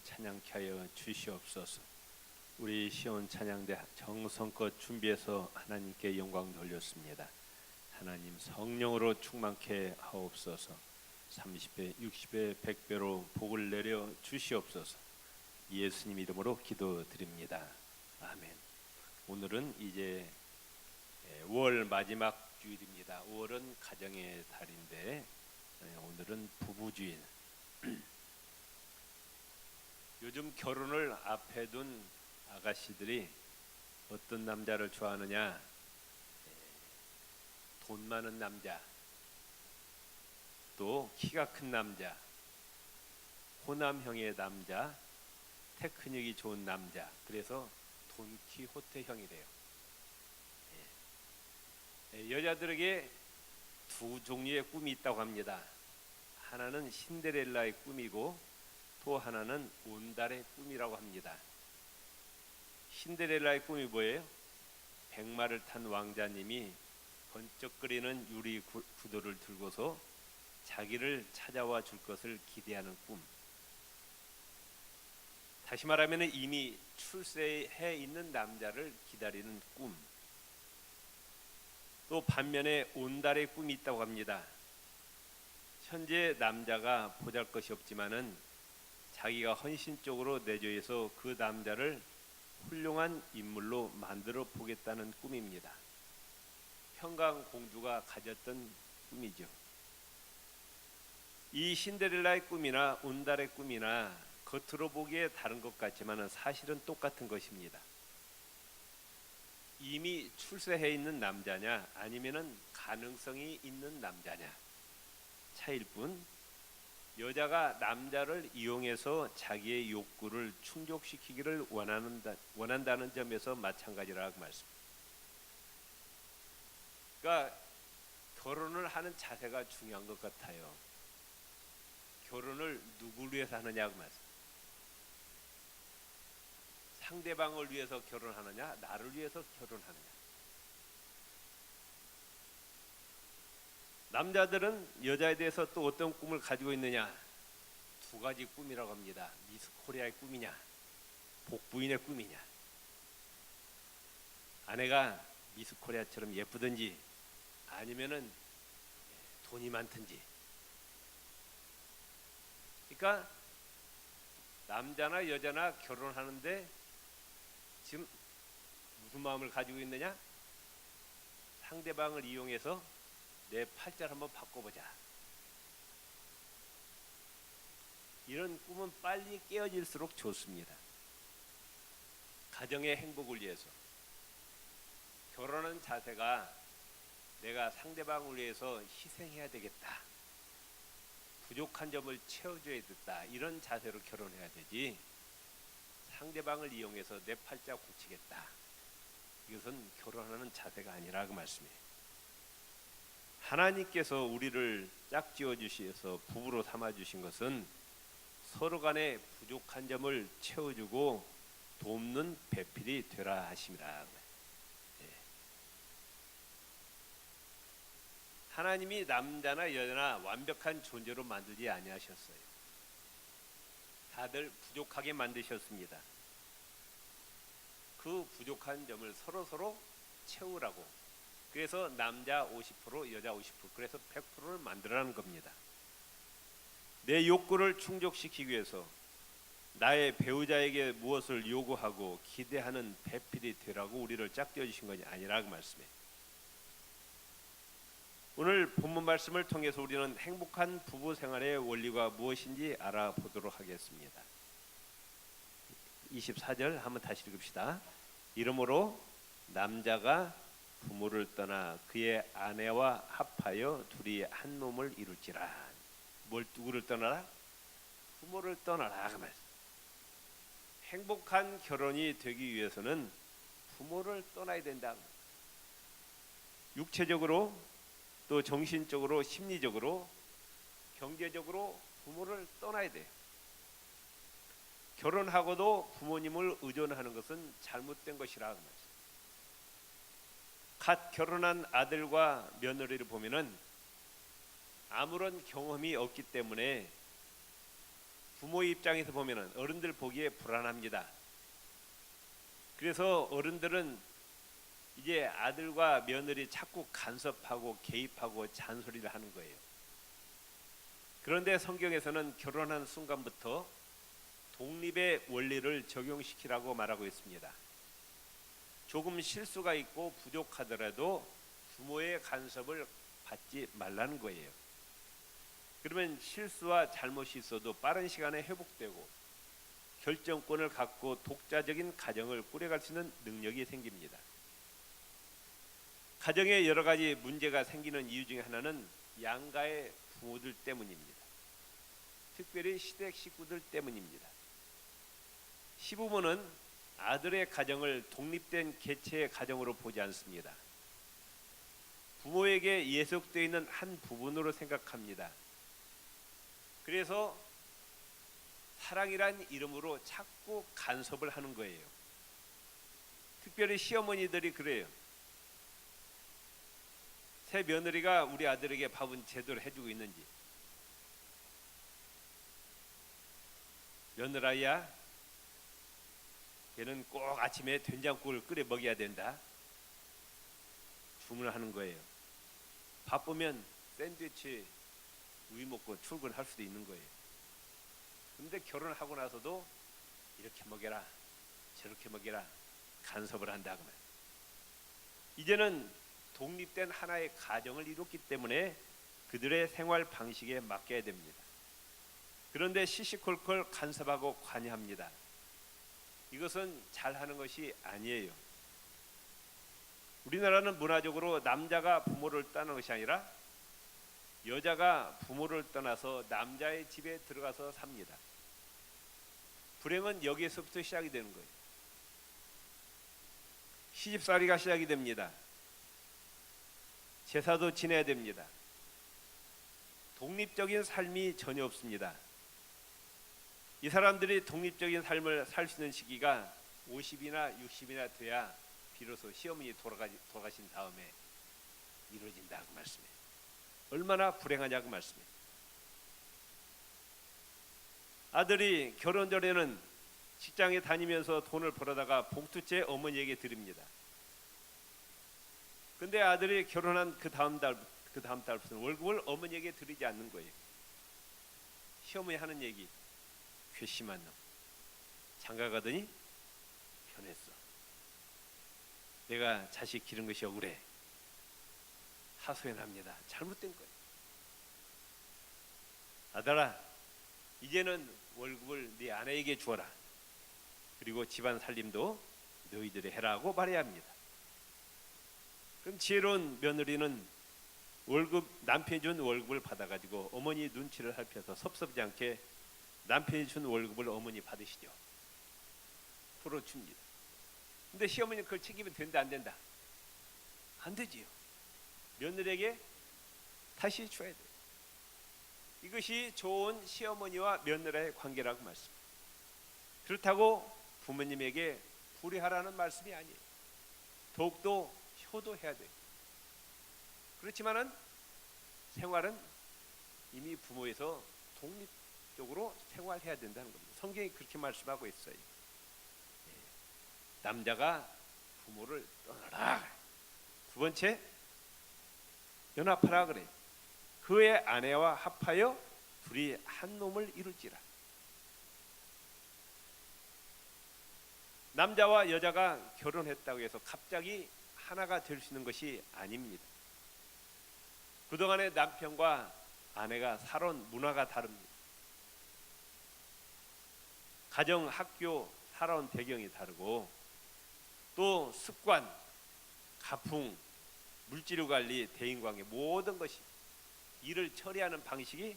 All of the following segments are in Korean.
찬양케 하여 주시옵소서. 우리 시온 찬양대 정성껏 준비해서 하나님께 영광 돌렸습니다. 하나님 성령으로 충만케 하옵소서. 30배, 60배, 100배로 복을 내려 주시옵소서. 예수님 이름으로 기도드립니다. 아멘. 오늘은 이제 5월 마지막 주일입니다. 5월은 가정의 달인데 오늘은 부부주일. 요즘 결혼을 앞에 둔 아가씨들이 어떤 남자를 좋아하느냐? 돈 많은 남자, 또 키가 큰 남자, 호남형의 남자, 테크닉이 좋은 남자. 그래서 돈키호테형이래요. 여자들에게 두 종류의 꿈이 있다고 합니다. 하나는 신데렐라의 꿈이고 또 하나는 온달의 꿈이라고 합니다. 신데렐라의 꿈이 뭐예요? 백마를 탄 왕자님이 번쩍거리는 유리 구두를 들고서 자기를 찾아와 줄 것을 기대하는 꿈. 다시 말하면 이미 출세해 있는 남자를 기다리는 꿈. 또 반면에 온달의 꿈이 있다고 합니다. 현재 남자가 보잘것이 없지만은 자기가 헌신적으로 내조해서 그 남자를 훌륭한 인물로 만들어 보겠다는 꿈입니다. 평강 공주가 가졌던 꿈이죠. 이 신데렐라의 꿈이나 온달의 꿈이나 겉으로 보기에 다른 것 같지만 사실은 똑같은 것입니다. 이미 출세해 있는 남자냐 아니면은 가능성이 있는 남자냐 차일 뿐, 여자가 남자를 이용해서 자기의 욕구를 충족시키기를 원한다는 점에서 마찬가지라고 말씀합니다. 그러니까 결혼을 하는 자세가 중요한 것 같아요. 결혼을 누구를 위해서 하느냐고 말씀합니다. 상대방을 위해서 결혼하느냐, 나를 위해서 결혼하느냐. 남자들은 여자에 대해서 또 어떤 꿈을 가지고 있느냐? 두 가지 꿈이라고 합니다. 미스 코리아의 꿈이냐, 복부인의 꿈이냐. 아내가 미스 코리아처럼 예쁘든지 아니면은 돈이 많든지. 그러니까 남자나 여자나 결혼하는데 지금 무슨 마음을 가지고 있느냐? 상대방을 이용해서 내 팔자를 한번 바꿔보자. 이런 꿈은 빨리 깨어질수록 좋습니다. 가정의 행복을 위해서. 결혼하는 자세가 내가 상대방을 위해서 희생해야 되겠다, 부족한 점을 채워줘야겠다, 이런 자세로 결혼해야 되지, 상대방을 이용해서 내 팔자 고치겠다, 이것은 결혼하는 자세가 아니라 그 말씀이에요. 하나님께서 우리를 짝지어 주셔서 부부로 삼아 주신 것은 서로 간에 부족한 점을 채워주고 돕는 배필이 되라 하심이라. 하나님이 남자나 여자나 완벽한 존재로 만들지 아니하셨어요. 다들 부족하게 만드셨습니다. 그 부족한 점을 서로 채우라고. 그래서 남자 50%, 여자 50%, 그래서 100%를 만들어라는 겁니다. 내 욕구를 충족시키기 위해서 나의 배우자에게 무엇을 요구하고 기대하는 배필이 되라고 우리를 짝지어 주신 것이 아니라 그 말씀이에요. 오늘 본문 말씀을 통해서 우리는 행복한 부부 생활의 원리가 무엇인지 알아보도록 하겠습니다. 24절 한번 다시 읽읍시다. 이러므로 남자가 부모를 떠나 그의 아내와 합하여 둘이 한 몸을 이룰지라. 누구를 떠나라? 부모를 떠나라 그 말씀. 행복한 결혼이 되기 위해서는 부모를 떠나야 된다. 육체적으로 또 정신적으로 심리적으로 경제적으로 부모를 떠나야 돼. 결혼하고도 부모님을 의존하는 것은 잘못된 것이라 그 말씀. 갓 결혼한 아들과 며느리를 보면은 아무런 경험이 없기 때문에 부모의 입장에서 보면은 어른들 보기에 불안합니다. 그래서 어른들은 이제 아들과 며느리 자꾸 간섭하고 개입하고 잔소리를 하는 거예요. 그런데 성경에서는 결혼한 순간부터 독립의 원리를 적용시키라고 말하고 있습니다. 조금 실수가 있고 부족하더라도 부모의 간섭을 받지 말라는 거예요. 그러면 실수와 잘못이 있어도 빠른 시간에 회복되고 결정권을 갖고 독자적인 가정을 꾸려갈 수 있는 능력이 생깁니다. 가정에 여러 가지 문제가 생기는 이유 중에 하나는 양가의 부모들 때문입니다. 특별히 시댁 식구들 때문입니다. 시부모는 아들의 가정을 독립된 개체의 가정으로 보지 않습니다. 부모에게 예속되어 있는 한 부분으로 생각합니다. 그래서 사랑이란 이름으로 자꾸 간섭을 하는 거예요. 특별히 시어머니들이 그래요. 새 며느리가 우리 아들에게 밥은 제대로 해주고 있는지, 며느라야 얘는 꼭 아침에 된장국을 끓여 먹여야 된다 주문을 하는 거예요. 바쁘면 샌드위치 우유 먹고 출근할 수도 있는 거예요. 그런데 결혼하고 나서도 이렇게 먹여라 저렇게 먹여라 간섭을 한다 그 말. 이제는 독립된 하나의 가정을 이뤘기 때문에 그들의 생활 방식에 맡겨야 됩니다. 그런데 시시콜콜 간섭하고 관여합니다. 이것은 잘하는 것이 아니에요. 우리나라는 문화적으로 남자가 부모를 떠나는 것이 아니라 여자가 부모를 떠나서 남자의 집에 들어가서 삽니다. 불행은 여기에서부터 시작이 되는 거예요. 시집살이가 시작이 됩니다. 제사도 지내야 됩니다. 독립적인 삶이 전혀 없습니다. 이 사람들이 독립적인 삶을 살 수 있는 시기가 50이나 60이나 돼야 비로소 시어머니 돌아가신 다음에 이루어진다 그 말씀이에요. 얼마나 불행하냐 그 말씀이에요. 아들이 결혼 전에는 직장에 다니면서 돈을 벌어다가 봉투째 어머니에게 드립니다. 근데 아들이 결혼한 그 다음 달부터는 월급을 어머니에게 드리지 않는 거예요. 시어머니 하는 얘기, 괘씸한 놈. 장가 가더니 변했어. 내가 자식 기른 것이 억울해. 하소연합니다. 잘못된 거예요. 아들아, 이제는 월급을 네 아내에게 주어라. 그리고 집안 살림도 너희들이 해라고 말해야 합니다. 그럼 지혜로운 며느리는 남편이 준 월급을 받아가지고 어머니 눈치를 살펴서 섭섭지 않게 남편이 준 월급을 어머니 받으시죠. 풀어줍니다. 근데 시어머니는 그걸 책임이 된다 안 된다? 안 되지요. 며느리에게 다시 줘야 돼요. 이것이 좋은 시어머니와 며느리의 관계라고 말씀입니다. 그렇다고 부모님에게 불의하라는 말씀이 아니에요. 더욱더 효도해야 돼요. 그렇지만은 생활은 이미 부모에서 독립적으로 생활해야 된다는 겁니다. 성경이 그렇게 말씀하고 있어요. 남자가 부모를 떠나라. 두 번째, 연합하라 그래. 그의 아내와 합하여 둘이 한 놈을 이룰지라. 남자와 여자가 결혼했다고 해서 갑자기 하나가 될 수 있는 것이 아닙니다. 그동안의 남편과 아내가 살아온 문화가 다릅니다. 가정, 학교, 살아온 배경이 다르고 또 습관, 가풍, 물질 관리, 대인관계 모든 것이 일을 처리하는 방식이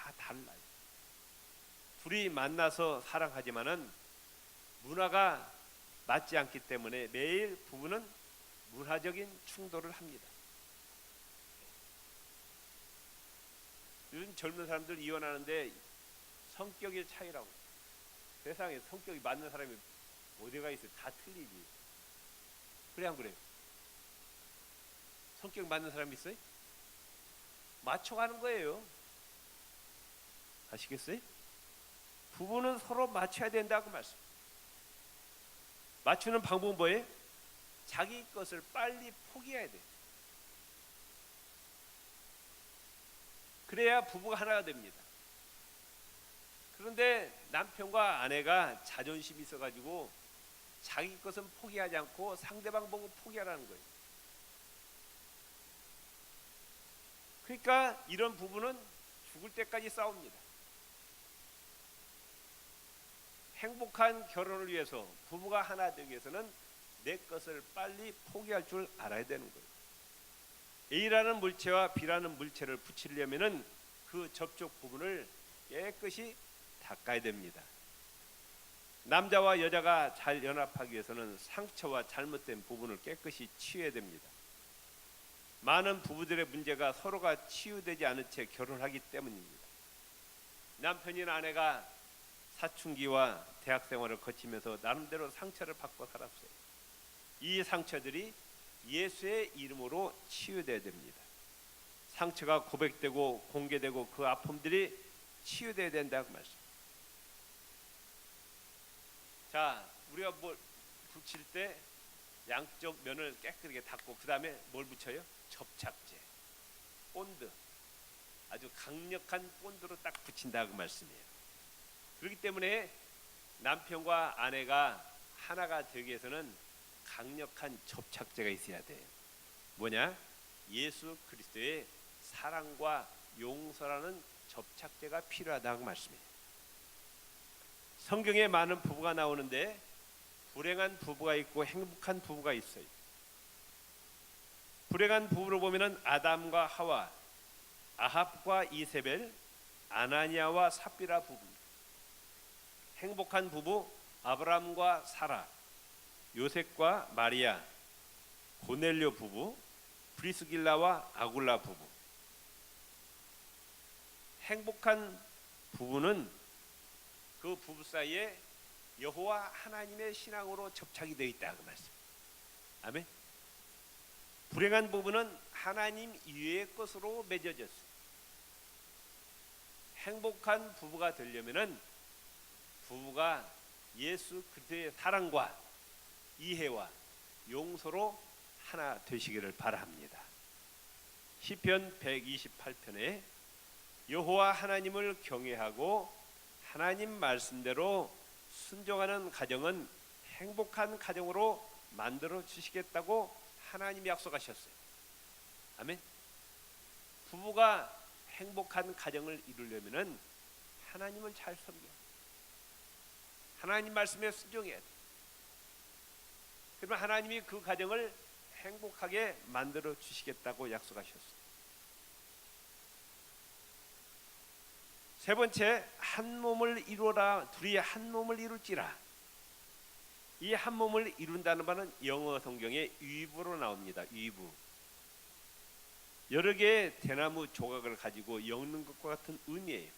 다 달라요. 둘이 만나서 사랑하지만은 문화가 맞지 않기 때문에 매일 부부는 문화적인 충돌을 합니다. 요즘 젊은 사람들 이혼하는데 성격의 차이라고. 세상에 성격이 맞는 사람이 어디가 있어요? 다 틀리지. 그래 안 그래요? 성격 맞는 사람이 있어요? 맞춰가는 거예요. 아시겠어요? 부부는 서로 맞춰야 된다고 말씀. 맞추는 방법은 뭐예요? 자기 것을 빨리 포기해야 돼. 그래야 부부가 하나가 됩니다. 그런데 남편과 아내가 자존심이 있어가지고 자기 것은 포기하지 않고 상대방 보고 포기하라는 거예요. 그러니까 이런 부부는 죽을 때까지 싸웁니다. 행복한 결혼을 위해서, 부부가 하나 되기 위해서는 내 것을 빨리 포기할 줄 알아야 되는 거예요. A라는 물체와 B라는 물체를 붙이려면은 그 접촉 부분을 깨끗이 닦아야 됩니다. 남자와 여자가 잘 연합하기 위해서는 상처와 잘못된 부분을 깨끗이 치유해야 됩니다. 많은 부부들의 문제가 서로가 치유되지 않은 채 결혼하기 때문입니다. 남편이나 아내가 사춘기와 대학 생활을 거치면서 나름대로 상처를 받고 살았어요. 이 상처들이 예수의 이름으로 치유돼야 됩니다. 상처가 고백되고 공개되고 그 아픔들이 치유돼야 된다고 말씀. 자, 우리가 뭘 붙일 때 양쪽 면을 깨끗하게 닦고 그 다음에 뭘 붙여요? 접착제, 본드, 아주 강력한 본드로 딱 붙인다고 말씀이에요. 그렇기 때문에 남편과 아내가 하나가 되기 위해서는 강력한 접착제가 있어야 돼요. 뭐냐? 예수 그리스도의 사랑과 용서라는 접착제가 필요하다고 말씀해요. 성경에 많은 부부가 나오는데 불행한 부부가 있고 행복한 부부가 있어요. 불행한 부부를 보면은 아담과 하와, 아합과 이세벨, 아나니아와 삽비라 부부입니다. 행복한 부부 아브라함과 사라, 요셉과 마리아, 고넬료 부부, 브리스길라와 아굴라 부부. 행복한 부부는 그 부부 사이에 여호와 하나님의 신앙으로 접착이 되어 있다 그 말씀. 아멘. 불행한 부부는 하나님 이외의 것으로 맺어졌어요. 행복한 부부가 되려면은 부부가 예수 그리스도의 사랑과 이해와 용서로 하나 되시기를 바랍니다. 시편 128편에 여호와 하나님을 경외하고 하나님 말씀대로 순종하는 가정은 행복한 가정으로 만들어 주시겠다고 하나님이 약속하셨어요. 아멘. 부부가 행복한 가정을 이루려면은 하나님을 잘 섬겨. 하나님 말씀에 순종해야 돼. 그러면 하나님이 그 가정을 행복하게 만들어 주시겠다고 약속하셨어요. 세 번째, 한 몸을 이루라. 둘이 한 몸을 이룰지라. 이 한 몸을 이룬다는 바는 영어 성경에 위부로 나옵니다. 위부. 여러 개의 대나무 조각을 가지고 엮는 것과 같은 의미예요.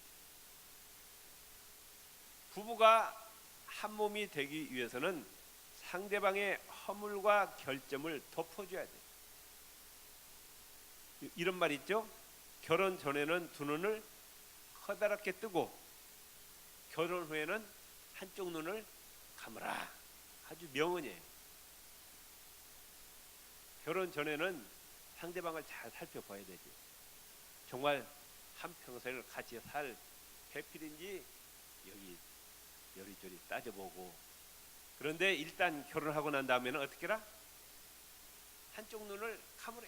부부가 한 몸이 되기 위해서는 상대방의 허물과 결점을 덮어줘야 돼요. 이런 말 있죠? 결혼 전에는 두 눈을 커다랗게 뜨고 결혼 후에는 한쪽 눈을 감으라. 아주 명언이에요. 결혼 전에는 상대방을 잘 살펴봐야 되죠. 정말 한평생을 같이 살 배필인지 여기 요리조리 따져보고. 그런데 일단 결혼하고 난 다음에는 어떻게 해라? 한쪽 눈을 감으래.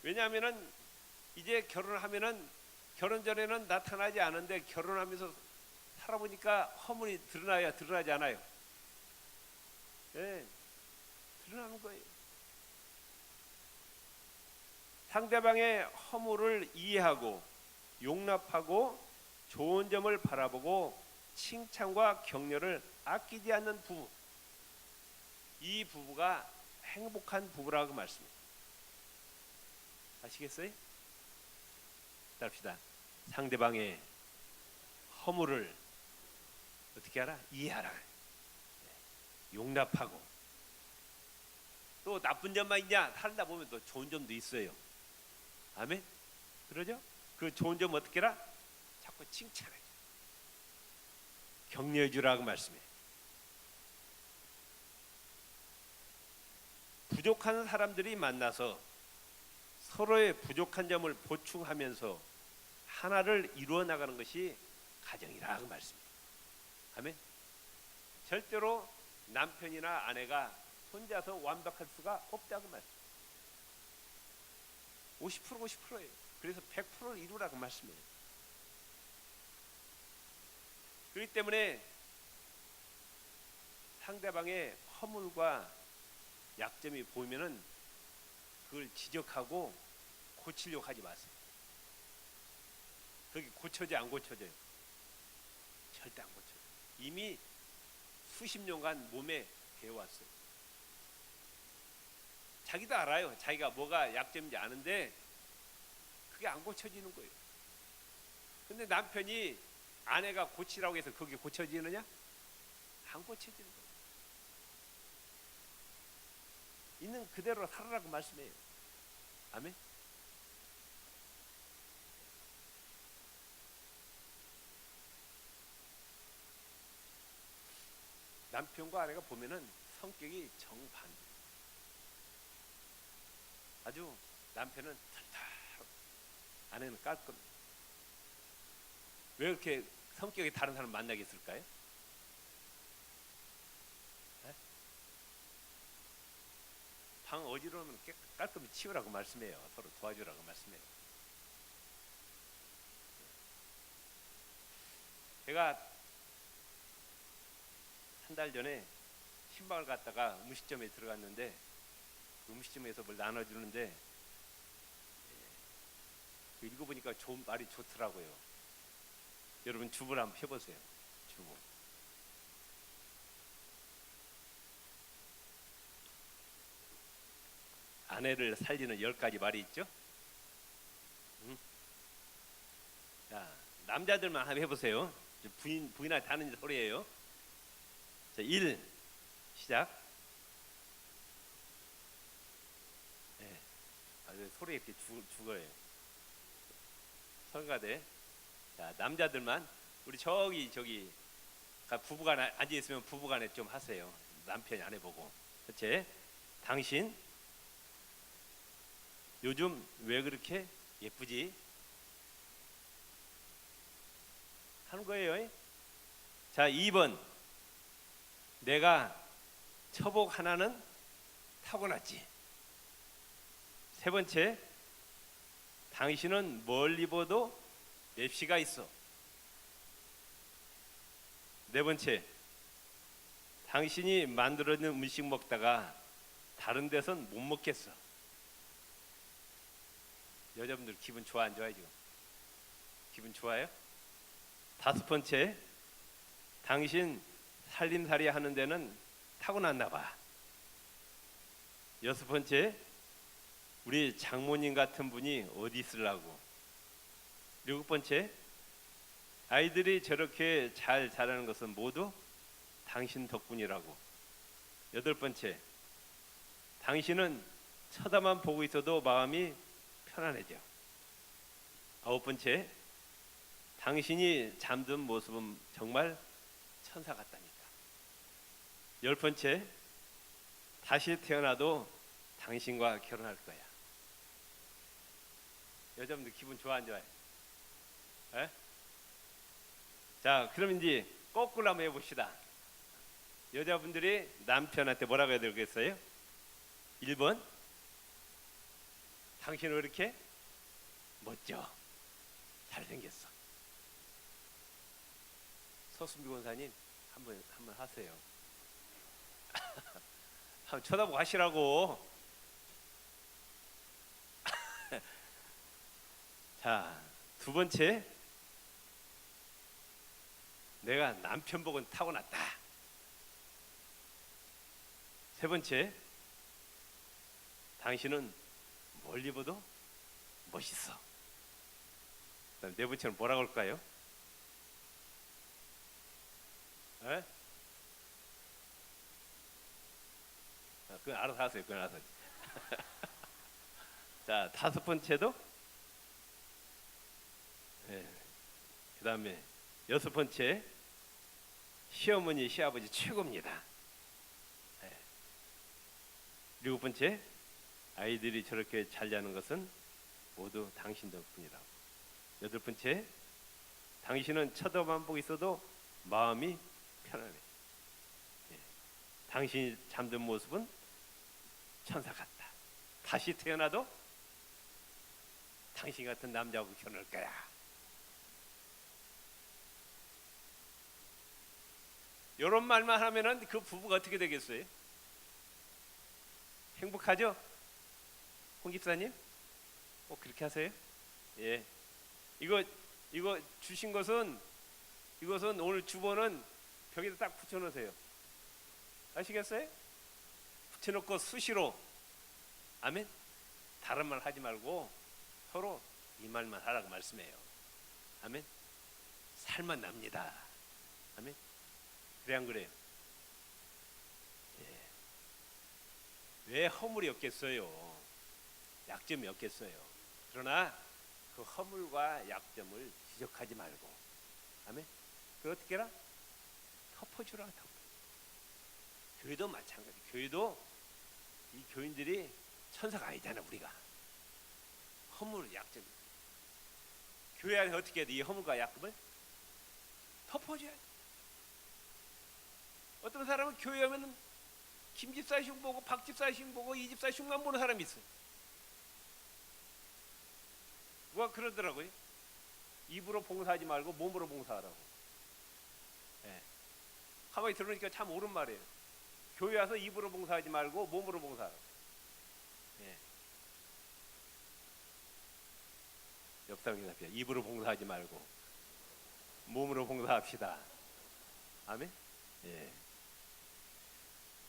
왜냐하면은 이제 결혼을 하면은 결혼 전에는 나타나지 않은데 결혼하면서 살아보니까 허물이 드러나야 드러나지 않아요. 네, 드러나는 거예요. 상대방의 허물을 이해하고 용납하고 좋은 점을 바라보고 칭찬과 격려를 아끼지 않는 부부, 이 부부가 행복한 부부라고 말씀합니다. 아시겠어요? 답시다. 상대방의 허물을 어떻게 하라? 이해하라. 용납하고. 또 나쁜 점만 있냐? 살다 보면 또 좋은 점도 있어요. 아멘? 그러죠? 그 좋은 점 어떻게 해라? 자꾸 칭찬해, 격려해 주라고 말씀해. 부족한 사람들이 만나서 서로의 부족한 점을 보충하면서 하나를 이루어 나가는 것이 가정이라고 말씀입니다. 아멘. 절대로 남편이나 아내가 혼자서 완벽할 수가 없다고 말씀. 50% 50%예요. 그래서 100%를 이루라고 말씀해요. 그렇기 때문에 상대방의 허물과 약점이 보이면은 그걸 지적하고 고치려고 하지 마세요. 그게 고쳐져 안 고쳐져요? 절대 안 고쳐져요. 이미 수십 년간 몸에 배워왔어요. 자기도 알아요. 자기가 뭐가 약점인지 아는데 그게 안 고쳐지는 거예요. 근데 남편이 아내가 고치라고 해서 그게 고쳐지느냐? 안 고쳐지는 거예요. 있는 그대로 살아라고 말씀해요. 아멘. 남편과 아내가 보면은 성격이 정반대. 아주 남편은 털털, 아내는 깔끔. 왜 이렇게 성격이 다른 사람 만나겠을까요? 네? 방 어지러우면 깔끔히 치우라고 말씀해요. 서로 도와주라고 말씀해요. 제가 한 달 전에 신방을 갔다가 음식점에 들어갔는데 음식점에서 뭘 나눠주는데 읽어보니까 좋은 말이 좋더라고요. 여러분 주문 한번 펴보세요. 주문. 아내를 살리는 10가지 말이 있죠. 자, 남자들만 한번 해보세요. 부인한테 하는 소리예요. 자, 1 시작. 네. 소리 이렇게 죽어요. 성가대. 자, 남자들만 우리 저기 부부간 앉아 있으면 부부간에 좀 하세요. 남편이 아내 보고. 첫째, 당신 요즘 왜 그렇게 예쁘지? 하는 거예요. 자, 2번. 내가 처복 하나는 타고났지. 세 번째, 당신은 멀리 봐도 맵시가 있어. 네 번째, 당신이 만들어진 음식 먹다가 다른 데선 못 먹겠어. 여자분들 기분 좋아 안 좋아요 지금? 기분 좋아요? 다섯 번째, 당신 살림살이 하는 데는 타고났나 봐. 여섯 번째, 우리 장모님 같은 분이 어디 있으려고. 일곱 번째, 아이들이 저렇게 잘 자라는 것은 모두 당신 덕분이라고. 여덟 번째, 당신은 쳐다만 보고 있어도 마음이 편안해져. 아홉 번째, 당신이 잠든 모습은 정말 천사 같다니까. 열 번째, 다시 태어나도 당신과 결혼할 거야. 여자분들 기분 좋아 안 좋아요? 에? 자, 그럼 이제 거꾸로 한번 해봅시다. 여자분들이 남편한테 뭐라고 해야 되겠어요? 1번, 당신은 왜 이렇게 멋져? 잘생겼어. 서순비 권사님 한번 하세요. 한번 쳐다보고 하시라고. 자, 두 번째, 내가 남편 복은 타고났다. 세 번째, 당신은 멀리 봐도 멋있어. 네 번째는 뭐라고 할까요? 에? 그건 알아서 하세요. 그건 알아서. 자, 다섯 번째도 네. 그 다음에 여섯 번째, 시어머니 시아버지 최고입니다. 네. 일곱 번째, 아이들이 저렇게 잘 자는 것은 모두 당신 덕분이라고. 여덟 번째, 당신은 쳐다만 보고 있어도 마음이 편안해. 네. 당신이 잠든 모습은 천사 같다. 다시 태어나도 당신 같은 남자하고 결혼할 거야. 이런 말만 하면은 그 부부가 어떻게 되겠어요? 행복하죠? 홍 집사님? 꼭 그렇게 하세요? 예. 이거 주신 것은, 이것은 오늘 주보는 벽에다 딱 붙여놓으세요. 아시겠어요? 붙여놓고 수시로, 아멘. 다른 말 하지 말고 서로 이 말만 하라고 말씀해요. 아멘. 살만 납니다. 아멘. 그래 안 그래요? 예. 왜 허물이 없겠어요? 약점이 없겠어요. 그러나 그 허물과 약점을 지적하지 말고, 아멘. 그 어떻게 해라? 덮어주라. 덮어. 교회도 마찬가지. 교회도 이 교인들이 천사가 아니잖아. 우리가 허물, 약점. 교회 안에 어떻게 해야 돼? 이 허물과 약점을 덮어줘야 돼. 어떤 사람은 교회 오면 김 집사 흉 보고 박 집사 흉 보고 이 집사 흉만 보는 사람이 있어요. 누가 그러더라고요. 입으로 봉사하지 말고 몸으로 봉사하라고. 예. 가만히 들으니까 참 옳은 말이에요. 교회 와서 입으로 봉사하지 말고 몸으로 봉사하라고. 예. 옆 사람이 합시다. 입으로 봉사하지 말고 몸으로 봉사합시다. 아멘. 예.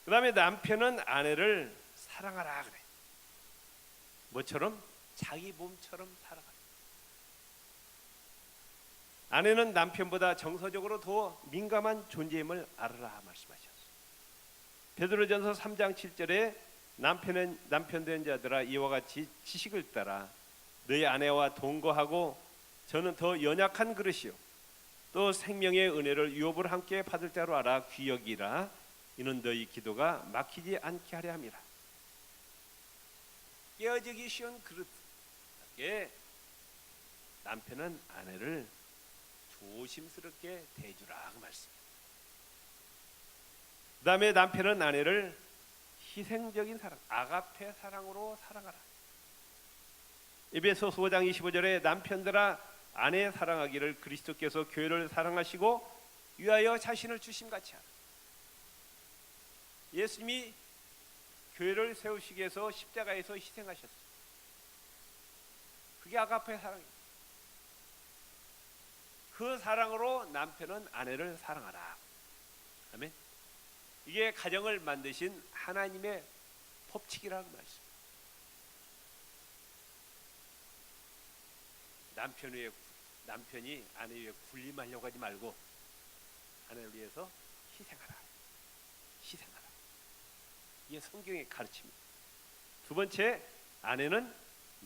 그 다음에 남편은 아내를 사랑하라 그래. 뭐처럼? 자기 몸처럼 살아가. 아내는 남편보다 정서적으로 더 민감한 존재임을 알아라 말씀하셨어요. 베드로전서 3장 7절에 남편 된 자들아 이와 같이 지식을 따라 너희 아내와 동거하고 저는 더 연약한 그릇이요 또 생명의 은혜를 유업을 함께 받을 자로 알아 귀여기라. 이는 너희 기도가 막히지 않게 하려 함이라. 깨어지기 쉬운 그릇에 남편은 아내를 조심스럽게 대주라 그 말씀. 그 다음에 남편은 아내를 희생적인 사랑, 아가페 사랑으로 사랑하라. 에베소서 5장 25절에 남편들아 아내 사랑하기를 그리스도께서 교회를 사랑하시고 위하여 자신을 주심같이 하라. 예수님이 교회를 세우시기 위해서 십자가에서 희생하셨어요. 그게 아가페 사랑이에요. 그 사랑으로 남편은 아내를 사랑하라. 아멘. 이게 가정을 만드신 하나님의 법칙이라는 말씀. 남편이 아내 위에 군림하려고 하지 말고 아내를 위해서 희생하라. 희생하라. 이게 성경의 가르침입니다. 두 번째, 아내는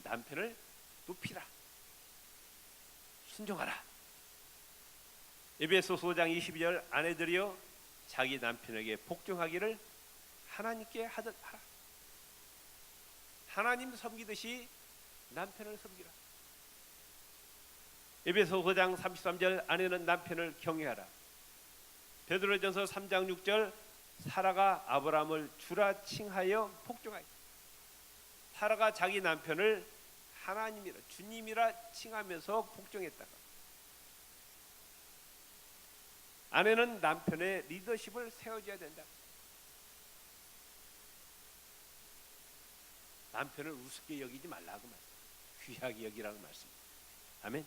남편을 높이라. 순종하라. 에베소서 5장 22절 아내들이여 자기 남편에게 복종하기를 하나님께 하듯 하라. 하나님 섬기듯이 남편을 섬기라. 에베소서 5장 33절 아내는 남편을 경외하라. 베드로전서 3장 6절 사라가 아브라함을 주라 칭하여 복종하여. 사라가 자기 남편을 하나님이라 주님이라 칭하면서 복종했다가 아내는 남편의 리더십을 세워줘야 된다. 남편을 우습게 여기지 말라고 말씀. 귀하게 여기라고 말씀. 아멘.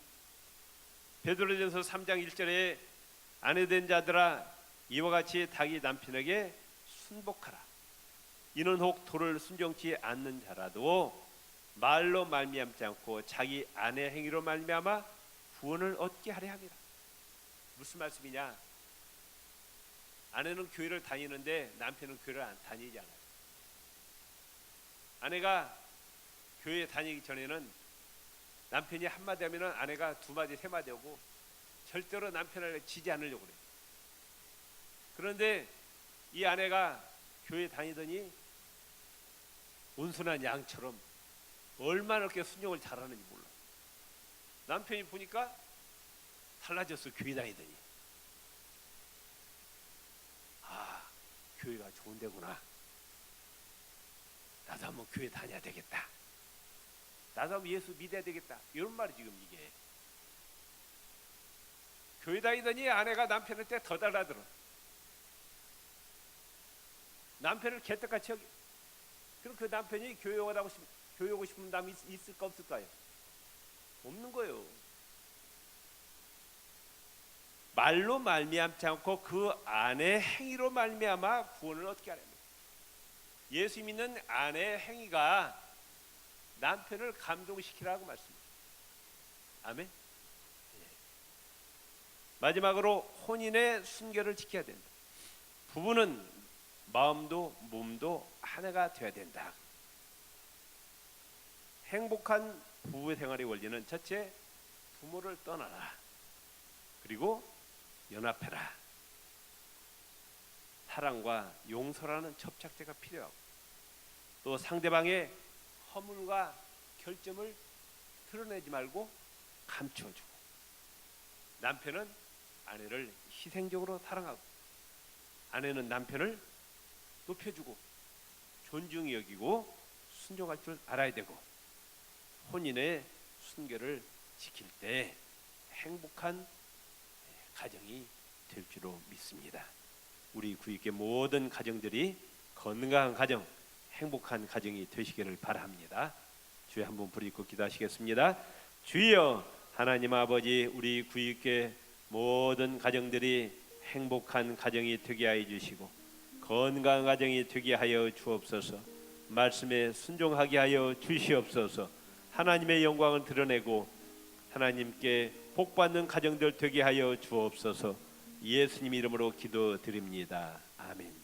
베드로전서 3장 1절에 아내된 자들아 이와 같이 자기 남편에게 순복하라. 이는 혹 도를 순종치 않는 자라도 말로 말미암지 않고 자기 아내 행위로 말미암아 구원을 얻게 하려 함이라. 무슨 말씀이냐? 아내는 교회를 다니는데 남편은 교회를 안 다니지 않아요. 아내가 교회에 다니기 전에는 남편이 한마디 하면 아내가 두마디 세마디 하고 절대로 남편을 지지 않으려고 그래요. 그런데 이 아내가 교회 다니더니 온순한 양처럼 얼마나 그렇게 순종을 잘하는지 몰라. 남편이 보니까 달라졌어. 교회 다니더니. 아, 교회가 좋은 데구나. 나도 한번 교회 다녀야 되겠다. 나도 한번 예수 믿어야 되겠다. 이런 말이 지금 이게. 교회 다니더니 아내가 남편한테 더 달라들어. 남편을 개떡같이 여기. 그럼 그 남편이 교회 오고 싶은 남이 있을까 없을까요? 없는 거예요. 말로 말미암지 않고 그 아내의 행위로 말미암아 구원을 얻게 하랍니다. 예수 믿는 아내의 행위가 남편을 감동시키라고 말씀입니다. 아멘. 마지막으로 혼인의 순결을 지켜야 된다. 부부는 마음도 몸도 하나가 되어야 된다. 행복한 부부 생활의 원리는 첫째, 부모를 떠나라. 그리고 연합해라. 사랑과 용서라는 접착제가 필요하고, 또 상대방의 허물과 결점을 드러내지 말고 감춰주고, 남편은 아내를 희생적으로 사랑하고, 아내는 남편을 높여주고 존중히 여기고 순종할 줄 알아야 되고, 혼인의 순결을 지킬 때 행복한 가정이 될 줄로 믿습니다. 우리 구익의 모든 가정들이 건강한 가정, 행복한 가정이 되시기를 바랍니다. 주여 한번 부르짖고 기도하시겠습니다. 주여, 하나님 아버지, 우리 구익의 모든 가정들이 행복한 가정이 되게 하여 주시고 건강한 가정이 되게 하여 주옵소서. 말씀에 순종하게 하여 주시옵소서. 하나님의 영광을 드러내고 하나님께 복받는 가정들 되게 하여 주옵소서. 예수님 이름으로 기도드립니다. 아멘.